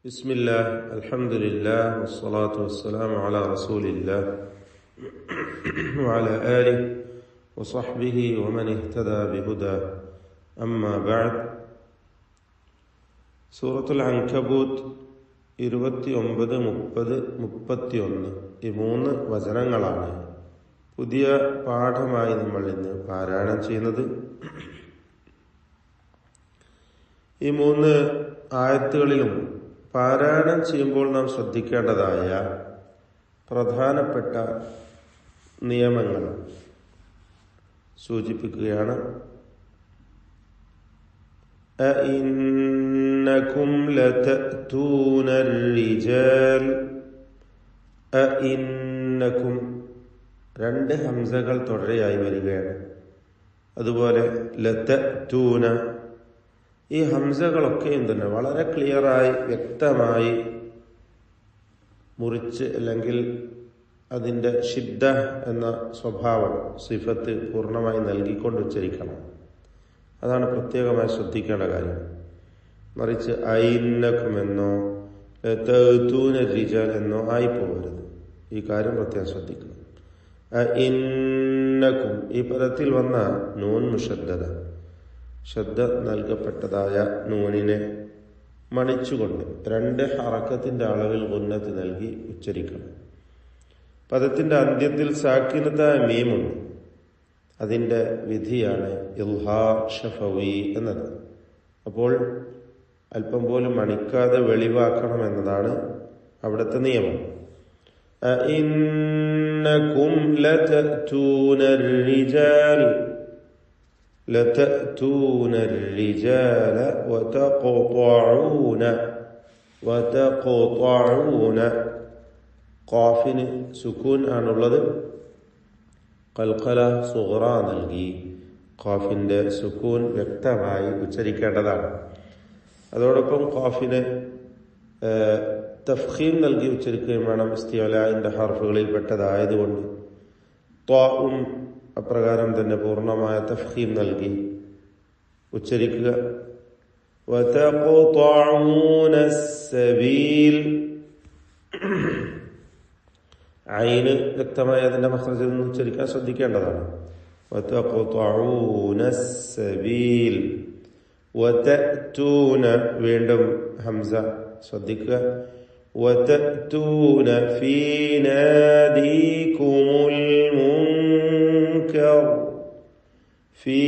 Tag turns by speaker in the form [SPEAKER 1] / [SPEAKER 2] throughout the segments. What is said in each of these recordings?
[SPEAKER 1] ബിസ്മില്ലാഹ് അൽഹംദുലില്ലാഹ് വസ്സലാത്തു വസ്സലാമു അലാ റസൂലില്ലാഹ് വഅലാ ആലിഹി വസഹ്ബിഹി വമൻ ഇഹ്തദാ ബിഹുദാഹ് അമ്മാ ബഅദ്. സൂറത്തുൽ അൻകബൂത്ത് 29, 30, 31 ഈ 3 വചനങ്ങളാണ് പുതിയ പാഠമായി നമ്മൾ ഇന്ന് പാരായണം ചെയ്യുന്നത്. ഈ 3 ആയത്തുകളിലും പാരായണം ചെയ്യുമ്പോൾ നാം ശ്രദ്ധിക്കേണ്ടതായ പ്രധാനപ്പെട്ട നിയമങ്ങൾ സൂചിപ്പിക്കുകയാണ്. അഇന്നകും ലതഅതൂന الرجال അഇന്നകും 2 ഹംസകൾ തുടരെയായി വരികയാണ്. അതുപോലെ ലതഅതൂന ഈ ഹംസകളൊക്കെയും തന്നെ വളരെ ക്ലിയറായി വ്യക്തമായി മുറിച്ച് അല്ലെങ്കിൽ അതിൻ്റെ ഷിദ്ദ എന്ന സ്വഭാവം സിഫത്ത് പൂർണ്ണമായി നൽകിക്കൊണ്ട് ഉച്ചരിക്കണം. അതാണ് പ്രത്യേകമായി ശ്രദ്ധിക്കേണ്ട കാര്യം. മറിച്ച് ഐന്നക്കുമെന്നോ തഅതൂന റിജാൽ എന്നോ ആയിപ്പോകരുത്. ഈ കാര്യം പ്രത്യേകം ശ്രദ്ധിക്കുക. ഇന്നക്കും ഈ പദത്തിൽ വന്ന നൂൻ മുഷദ്ദദ ശ്രദ്ധ നൽകപ്പെട്ടതായ നൂനിനെ മണിച്ചുകൊണ്ട് 2 ഹറക്കത്തിന്റെ അളവിൽ ഗുന്നത്ത് നൽകി ഉച്ചരിക്കണം. പദത്തിന്റെ അന്ത്യത്തിൽ സാക്കിനത്തായ മീമുണ്ട്. അതിന്റെ വിധിയാണ് ഇൽഹാർ ഷഫവി എന്നത്. അപ്പോൾ അല്പം പോലും മണിക്കാതെ വെളിവാക്കണം എന്നതാണ് അവിടുത്തെ നിയമം. ഇന്നകും ലതഅതൂന الرجال لتأتون الرجال وتقطعون ഖാഫിന് സുക്കൂൻ ആണുള്ളത്. ഖൽഖല സുഗ്റ നൽകി ഖാഫിന്റെ സുക്കൂൻ വ്യക്തമായി ഉച്ചരിക്കേണ്ടതാണ്. അതോടൊപ്പം ഖാഫിന് തഫ്ഖീം നൽകി ഉച്ചരിക്കുകയും വേണം. ഇസ്തിഅലാഇന്റെ ഹർഫുകളിൽ പെട്ടതായതുകൊണ്ട് ത്വാഉം അപ്രകാരം തന്നെ പൂർണ്ണമായ തഫ്ഖീം നൽകി ഉച്ചരിക്കുക. വതഖതഊന السبيل ഐന് വ്യക്തമായി അതിന്റെ മഖ്റജിൽ നിന്ന് ഉച്ചരിക്കാൻ ശ്രദ്ധിക്കേണ്ടതാണ്. വതഖതഊന السبيل വതഅതൂന വീണ്ടും ഹംസ ശ്രദ്ധിക്കുക. വതഅതൂന ഫീ നാദീകുമുൽ മുൻകർ ഫീ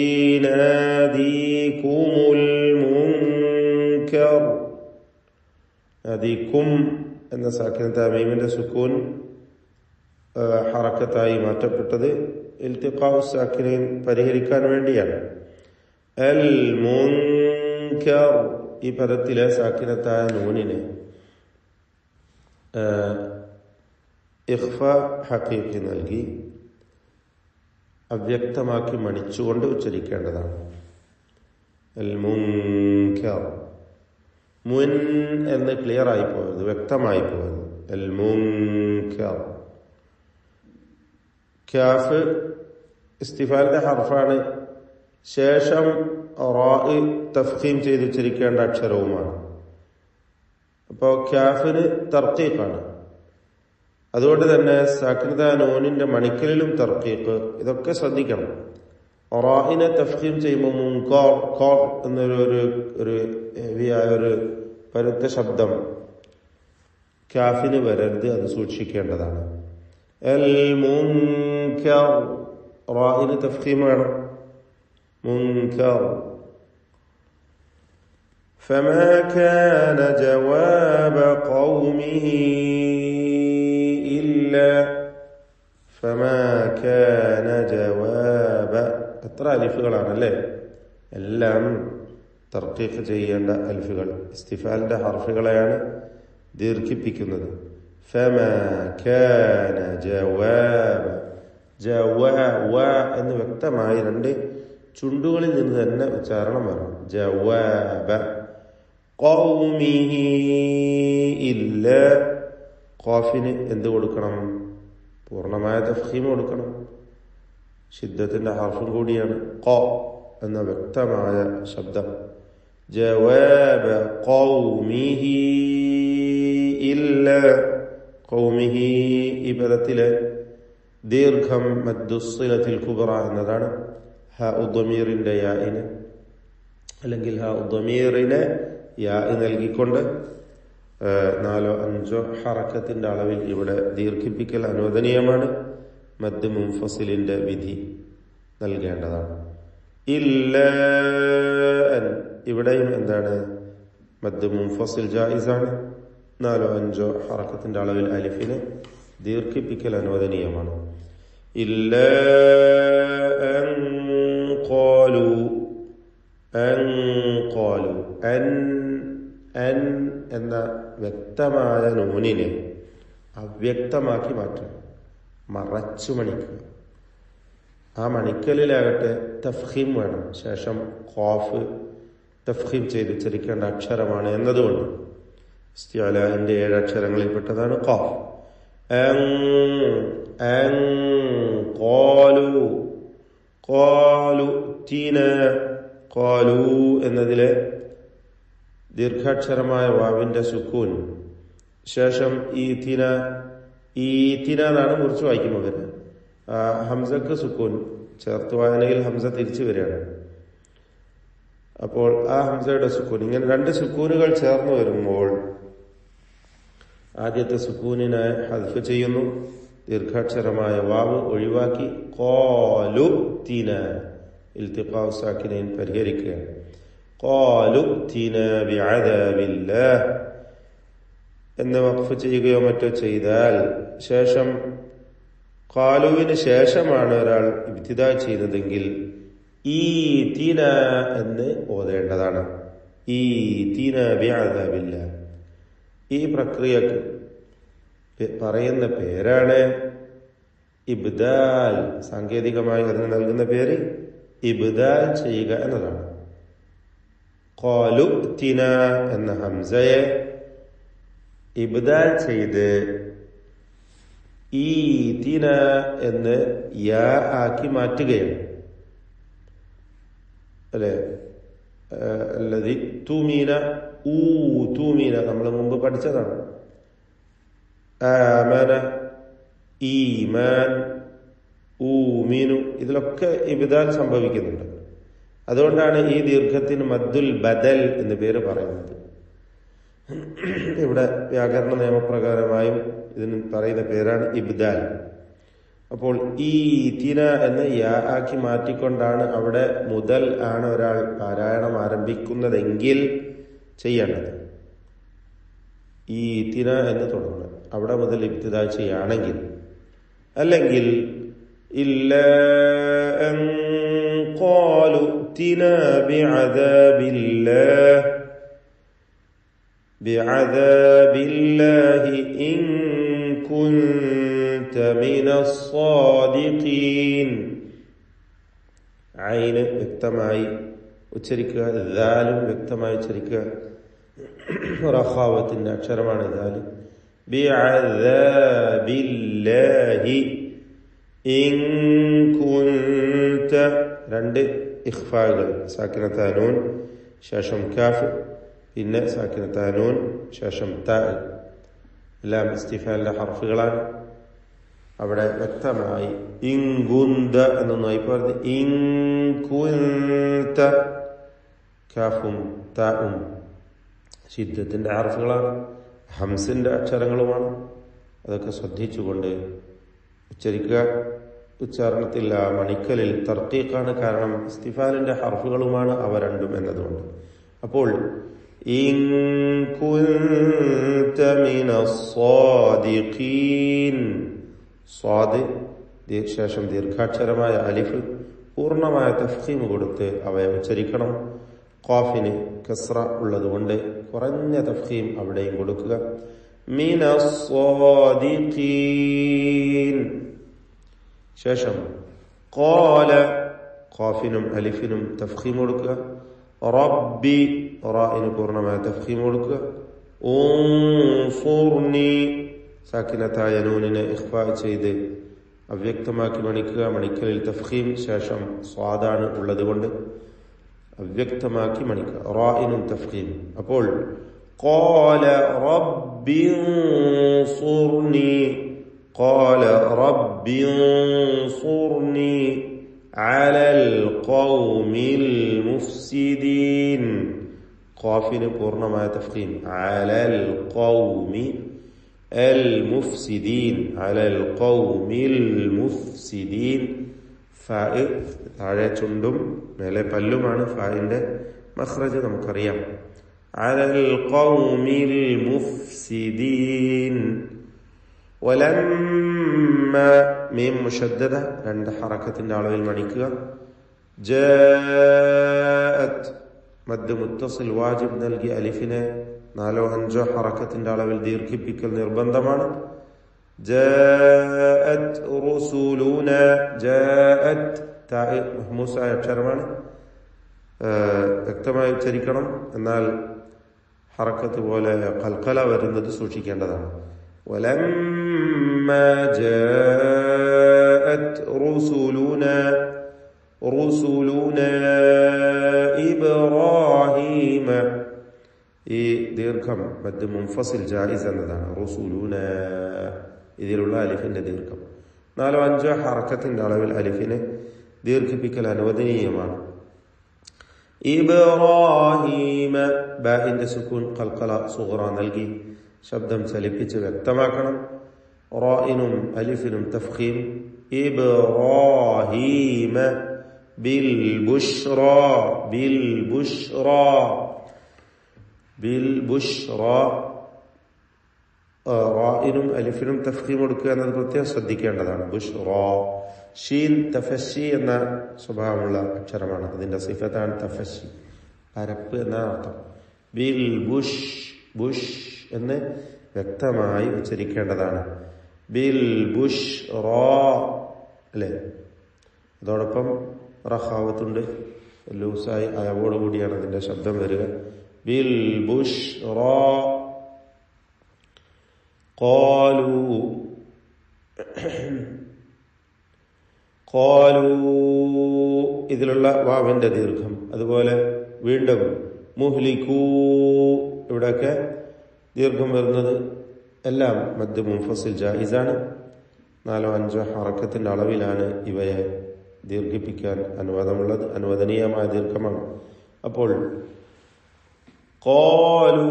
[SPEAKER 1] നാദീകുമുൽ മുൻകർ. നാദീകും എന്ന സാക്കിനത്തെ മീമിന്റെ സുക്കൂൻ ഹറക്കത്തായി മാറ്റപ്പെട്ടത് ഇൽതിഖാഉ സാക്കിനൈൻ പരിഹരിക്കാൻ വേണ്ടിയാണ്. അൽ മുൻകർ ഈ പദത്തിലെ സാക്കിനത്തായ നൂനിനെ ഇഖ്ഫ ഹഖീഖി നൽകി അവ്യക്തമാക്കി മണിച്ചുകൊണ്ട് ഉച്ചരിക്കേണ്ടതാണ്. അൽ മുൻകർ മുൻ എന്ന് ക്ലിയർ ആയി പോയത്, വ്യക്തമായി പോയത്. അൽ മുൻകർ. കാഫ് ഇസ്തിഫാലിന്റെ ഹർഫാണ്. ശേഷം റാഇ തഫ്ഖീം ചെയ്ത് ഉച്ചരിക്കേണ്ട അക്ഷരവുമാണ്. അപ്പോൾ കാഫിന് തർക്കീഖാണ്. അതുകൊണ്ട് തന്നെ സാക്കിനത നൂനിന്റെ മണിക്കലിലും തർക്കീഖ്. ഇതൊക്കെ ശ്രദ്ധിക്കണം. റാഇനെ തഫ്ഖീം ചെയ്യുമ്പോൾ മുൻകർ എന്നൊരു ഹെവിയായ ഒരു പരുത്ത ശബ്ദം കാഫിന് വരരുത്. അത് സൂക്ഷിക്കേണ്ടതാണ്. അൽ മുൻകർ റാഇന് തഫ്ഖീം വേണം. മുൻകർ. فما كان جواب قومه إلا فما كان جواب എത്ര അലിഫുകളാണല്ലേ. എല്ലാം തർക്കീഖ് ചെയ്യേണ്ട അലിഫുകൾ. ഇസ്തിഫാലിന്റെ ഹർഫുകളെയാണ് ദീർഘിപ്പിക്കുന്നത്. فما كان جواب എന്ന് വ്യക്തമായി 2 ചുണ്ടുകളിൽ നിന്ന് തന്നെ ഉച്ചാരണം വരണം. ജവാബ ഖൗമിഹി ഇല്ല. ഖാഫിന് എന്ത് കൊടുക്കണം? പൂർണ്ണമായ തഫ്ഖീം കൊടുക്കണം. ഷിദ്ദത്തിന്റെ ഹർഫും കൂടിയാണ് ഖ എന്ന വ്യക്തമായ ശബ്ദം. ജവാബ ഖൗമിഹി ഇല്ല ഖൗമിഹി ഈ പദത്തിലെ ദീർഘം മദ്ദുസ്സിലത്തിൽ കുബ്ര എന്നതാണ്. ഹ ഉദ്ദമീറിന്റെ യാഇന് അല്ലെങ്കിൽ ഹ ഉദ്ദമീറിനെ യാ നൽകിക്കൊണ്ട് 4 or 5 ഹറക്കത്തിന്റെ അളവിൽ ഇവിടെ ദീർഘിപ്പിക്കൽ അനുവദനീയമാണ്. മദ് മുൻഫസിലിന്റെ വിധി നൽകേണ്ടതാണ്. ഇല്ല ഇവിടെയും എന്താണ്? മദ് മുൻഫസിൽ ജായിസാണ്. 4 or 5 ഹറക്കത്തിന്റെ അളവിൽ അലിഫിനെ ദീർഘിപ്പിക്കൽ അനുവദനീയമാണ്. ഇല്ല അൻ ഖാലു അൻ എന്ന വ്യക്തമായ നൂനിനെ അവ്യക്തമാക്കി മാറ്റുക, മറച്ചു മണിക്കുക. ആ മണിക്കലിലാകട്ടെ തഫ്ഹീം വേണം. ശേഷം ഖാഫ് തഫ്ഹീം ചെയ്ത് ഉച്ചരിക്കേണ്ട അക്ഷരമാണ് എന്നതുകൊണ്ട് ഇസ്തിഅലാഇന്റെ 7 അക്ഷരങ്ങളിൽപ്പെട്ടതാണ് ഖാഫ്. ഖാലു എന്നതിലെ ദീർഘാക്ഷരമായ വാവിന്റെ സുക്കൂൻ ശേഷം ഈതിന എന്നാണ് മുറിച്ച് വായിക്കുമ്പോൾ വരിക. ഹംസക്ക് സുക്കൂൻ ചേർത്ത് വായനയിൽ ഹംസ തിരിച്ചു വരികയാണ്. അപ്പോൾ ആ ഹംസയുടെ സുക്കൂൻ, ഇങ്ങനെ 2 സുക്കൂനുകൾ ചേർന്ന് വരുമ്പോൾ ആദ്യത്തെ സുക്കൂനിനെ ഹദ്ഫ് ചെയ്യുന്നു. ദീർഘാക്ഷരമായ വാവ് ഒഴിവാക്കി ഖാലു തീന ഇൽതിഖാഉ സാക്കിനൈൻ പരിഹരിക്കുകയാണ്. ഖാലു തീന ബിഅദാബില്ലാഹ് എന്ന് വഖഫ് ചെയ്യുകയോ മറ്റോ ചെയ്താൽ ശേഷം ഖാലുവിന് ശേഷമാണ് ഒരാൾ ഇബ്തിദാ ചെയ്യുന്നതെങ്കിൽ ഈതിന എന്ന് ഓതേണ്ടതാണ്. ഈതിന ബിഅദാബില്ലാഹ്. ഈ പ്രക്രിയക്ക് പറയുന്ന പേരാണ് ഇബ്ദാൽ. സാങ്കേതികമായി അതിന് നൽകുന്ന പേര് ഇബ്ദാൽ ചെയ്യുക എന്നതാണ്. ഖാലുഅ്തിന എന്ന ഹംസയെ ഇബ്ദാൽ ചെയ്ത് ഈതിന എന്ന് യാ ആക്കി മാറ്റുകയാണ്. അല്ലെ, അല്ലദി തുമീന ഊതുമീന നമ്മൾ മുമ്പ് പഠിച്ചതാണ്. ആമന, ഈമാൻ, ഊമിനു ഇതിലൊക്കെ ഇബ്ദാൽ സംഭവിക്കുന്നുണ്ട്. അതുകൊണ്ടാണ് ഈ ദീർഘത്തിന് മദ്ദുൽ ബദൽ എന്ന് പേര് പറയുന്നത്. ഇവിടെ വ്യാകരണ നിയമപ്രകാരമായും ഇതിന് പറയുന്ന പേരാണ് ഇബ്ദാൽ. അപ്പോൾ ഈ തിന എന്ന് യാ ആക്കി മാറ്റിക്കൊണ്ടാണ് അവിടെ മുതൽ ആണ് ഒരാൾ പാരായണം ആരംഭിക്കുന്നതെങ്കിൽ ചെയ്യേണ്ടത്. ഈ തിന എന്ന് തുടങ്ങണം, അവിടെ മുതൽ ഇബ്തിദാ ചെയ്യുകയാണെങ്കിൽ. അല്ലെങ്കിൽ ഇല്ല അൻ ഖാലു തിന ബിഅദാബില്ലാഹി ഇൻ കുൻത മിനസ് സ്വാദിഖീൻ. ഐന് വ്യക്തമായി ഉച്ചരിക്കുക, ദാലും വ്യക്തമായി ഉച്ചരിക്കുക. റഖാവത്തിന്റെ അക്ഷരമാണ് ദാല്. ബിഅദാബില്ലാഹി ഇൻ കുൻത 2 ഇഖ്ഫാകൾ, സാക്കിനത്ത നൂൻ ശേഷം കാഫ്, പിന്നെ സാക്കിനത്ത നൂൻ ശേഷം താ. എല്ലാം ഇസ്തിഫാലിന്റെ ഹർഫുകളാണ്. അവിടെ വ്യക്തമായി ഇൻകുന്ത എന്നൊന്നായി പറഞ്ഞ് ഇൻകുന്ത, കാഫും താഉം ശിദ്ദത്തിന്റെ ഹർഫുകളാണ്, ഹംസിന്റെ അക്ഷരങ്ങളുമാണ്. അതൊക്കെ ശ്രദ്ധിച്ചുകൊണ്ട് ഉച്ചരിക്കുക. ഉച്ചാരണത്തിൽ ആ മണിക്കലിൽ തർക്കീഖാണ്, കാരണം ഇസ്തിഫാലിന്റെ ഹർഫുകളുമാണ് അവ രണ്ടും എന്നതുകൊണ്ട്. അപ്പോൾ ഇൻ കുൻത മിനസ് സ്വാദിഖീൻ, സ്വാദ് ശേഷം ദീർഘാക്ഷരമായ അലിഫ് പൂർണ്ണമായ തഫ്ഖീം കൊടുത്ത് അവയെ ഉച്ചരിക്കണം. ഖാഫിന് കസ്റ ഉള്ളതുകൊണ്ട് കുറഞ്ഞ തഫ്ഖീം അവിടെയും കൊടുക്കുക. മിനസ് സ്വാദിഖീൻ. ശേഷം ഖാല, ഖാഫിനും അലിഫിനും തഫ്ഖീം കൊടുക്കുക. റബ്ബി, റാഇന് പൂർണ്ണമായ തഫ്ഖീം കൊടുക്കുക. ഉൻസുർനി, സാക്കിനത്തായ നൂനിനെ ഇഖ്ഫാ ചെയ്ത് അവ്യക്തമാക്കി മണിക്കുക. മണിക്കലിൽ തഫ്ഖീം ശേഷം സ്വാദാണ് ഉള്ളതുകൊണ്ട് അവ്യക്തമാക്കി മണിക്കുക. റാഇനും തഫ്ഖീം. അപ്പോൾ ഖാല റബ്ബി رب انصرني قال رب انصرني على القوم المفسدين ഖാഫിന് പൂർണ്ണമായ തഫ്ഖീം على القوم المفسدين على القوم المفسدين ഫാ താഴെ ചുണ്ടും മേലെ പല്ലുമാണ് ഫായിന്റെ മഖ്റജ് നമുക്കറിയാം على القوم المفسدين ولما മീം മുശദ്ദദ രണ്ട് ഹറക്കത്തിന്റെ അളവിൽ മണിക്കുക ജാഅത് മദ് മുത്തസിൽ വാജിബ് നൽകി അലിഫിനെ 4-5 ഹറക്കത്തിന്റെ അളവിൽ ദീർഘിപ്പിക്കൽ നിർബന്ധമാണ് ജാഅത് റസൂലുന ജാഅത് താഇ മഹ്മൂസായ അക്ഷരമാണ് വ്യക്തമായി ഉച്ചരിക്കണം എന്നാൽ ഹറക്കത്ത് പോലെ ഖൽഖല വരുന്നത് സൂക്ഷിക്കേണ്ടതാണ് ولما جاءت رسلنا إبراهيم ഈ ദീർഘം മദ് മുൻഫസിൽ ജായിസ് എന്നതാണ് റസൂലുന ഇതിലുള്ള അലിഫിന്റെ ദീർഘം 4-5 ഹറക്കത്തിന്റെ അളവിൽ അലിഫിനെ ദീർഘിപ്പിക്കൽ അനുവദനീയമാണ് ഇബ്രാഹീമ ബാഇന്റെ സുക്കൂൻ ഖൽഖല സുഗ്റ നൽകി ശബ്ദം ചലിപ്പിച്ച് വ്യക്തമാക്കണം റാഇനും അലിഫിനും തഫ്ഖീം ഇബ്രാഹീമ ബിൽ ബുഷ്റ റാഇനും അലിഫിനും തഫ്ഖീം കൊടുക്കുക എന്നത് പ്രത്യേകം ശ്രദ്ധിക്കേണ്ടതാണ് ബുഷ്റ ഷീൻ തഫശി എന്ന സ്വഭാവമുള്ള അക്ഷരമാണ് അതിന്റെ സിഫത്താണ് തഫശി പരപ്പ് എന്ന അർത്ഥം ബിൽ ബുഷ് എന്ന് വ്യക്തമായി ഉച്ചരിക്കേണ്ടതാണ് ബിൽ ബുഷ് അല്ലേ അതോടൊപ്പം റഖാവത്തുണ്ട് ലൂസായി അയവോടുകൂടിയാണ് അതിന്റെ ശബ്ദം വരിക ബിൽ ബുഷ് ഖാലൂ ഇതിലുള്ള വാവിന്റെ ദീർഘം അതുപോലെ വീണ്ടും മുഹ്ലികൂ ഇവിടെയൊക്കെ ദീർഘം വരുന്നത് എല്ലാം മദ് മുൻഫസിൽ ജായിസാണ് 4-5 ഹറക്കത്തിന്റെ അളവിലാണ് ഇവയെ ദീർഘിപ്പിക്കാൻ അനുവാദമുള്ളത് അനുവദനീയമായ ദീർഘമാണ് അപ്പോൾ ഖാലൂ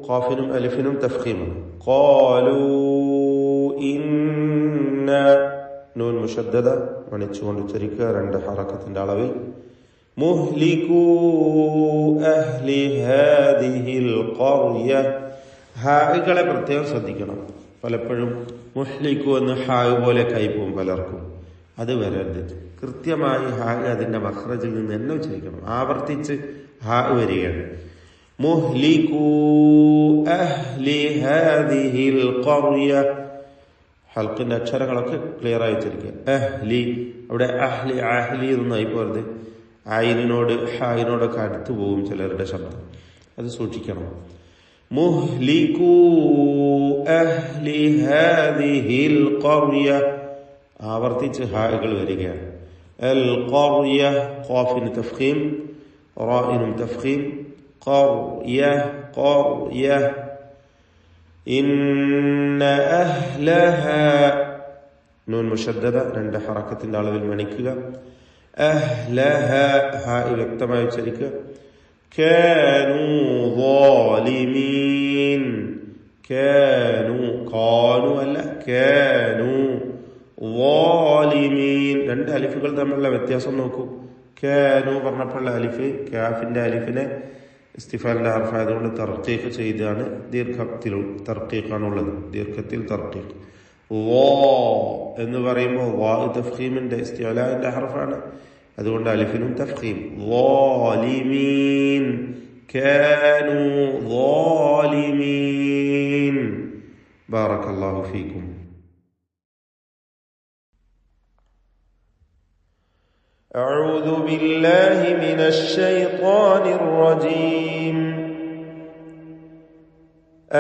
[SPEAKER 1] ഖാഫിനും അലിഫിനും തഫ്ഖീമാണ് ഖാലൂ ഇന്ന നൂൻ മുശദ്ദദ മണിച്ചുകൊണ്ട് ഉച്ചരിക്കുക 2 ഹറക്കത്തിന്റെ അളവിൽ മുഹ്ലികൂ അഹ്ലി ഹാദിഹിൽ ഖർയ ഹാകളെ പ്രത്യേകം ശ്രദ്ധിക്കണം പലപ്പോഴും മുഹ്ലിക്കു എന്ന് ഹായ് പോലെ കൈപോകും പലർക്കും അത് വരരുത് കൃത്യമായി ഹായ് അതിന്റെ മഖ്റജിൽ നിന്ന് തന്നെ ഉച്ചരിക്കണം ആവർത്തിച്ച് ഹാ വരികയാണ് മുഹ്ലികൂ അഹ്ലി ഹാദിഹിൽ ഖർയ ഹൽക്കിന്റെ അക്ഷരങ്ങളൊക്കെ ക്ലിയർ ആയി ഉച്ചരിക്കുക അഹ്ലി അവിടെ അഹ്ലി എന്നായി പോരുത് ആയിനോട് ഹായിനോടൊക്കെ അടുത്തു പോകും ചിലരുടെ ശബ്ദം അത് സൂക്ഷിക്കണം മുഹ്ലികൂ അഹ്ലി ഹാദിഹിൽ ഖർയ ആവർത്തിച്ച് ഹാകൾ വരികയാണ് അൽ ഖർയ ഖാഫിന് തഫ്ഖീം റാഇനും തഫ്ഖീം ഖർയ ഇന്ന അഹ്ലഹ നൂൻ മുശദ്ദദ 2 ഹറക്കത്തിന്റെ അളവിൽ മണിക്കുക അഹ്ലഹ ഹാ വ്യക്തമായി ഉച്ചരിക്കുക കാനൂ ളാലിമീൻ കാനൂ അല്ല കാനൂ ളാലിമീൻ 2 അലിഫുകൾ തമ്മിലുള്ള വ്യത്യാസം നോക്കൂ കാനൂ പറഞ്ഞപ്പോൾ അലിഫ് കാഫിന്റെ അലിഫിനെ ഇസ്തിഫാലിന്റെ ഹർഫായതുകൊണ്ട് തർക്കീഖ് ചെയ്താണ് ദീർഘത്തിൽ തർക്കീഖാണുള്ളത് ദീർഘത്തിൽ തർക്കീഖ് എന്ന് പറയുമ്പോൾ വാ തഫ്ഖീമിന്റെ ഇസ്തിഅലാന്റെ ഹർഫാണ് അതുകൊണ്ട് അലിഫിനും തഫ്ഖീം ളാലിമീൻ കാനൂ ളാലിമീൻ ബാറകല്ലാഹു ഫീക്കും أعوذ بالله من الشيطان الرجيم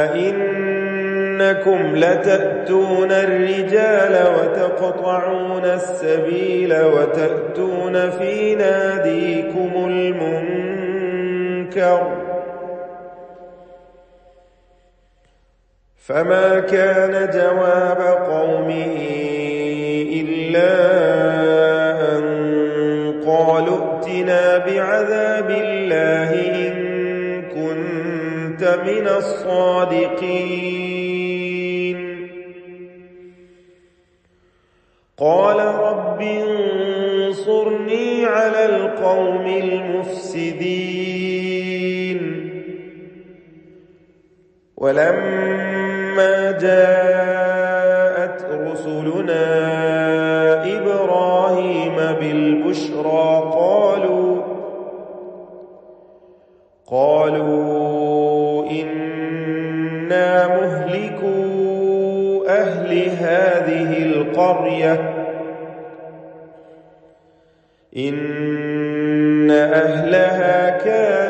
[SPEAKER 1] أئنكم لتأتون الرجال وتقطعون السبيل وتأتون في ناديكم المنكر فما كان جواب قومه إلا أن قالوا ائتنا بعذاب الله إن كنت من الصادقين قال رب انصرني على القوم المفسدين ولما جاءت رسلنا إبراهيم بالبشرى قالوا إنا مهلكو أهل هذه القرية إن أهلها كانوا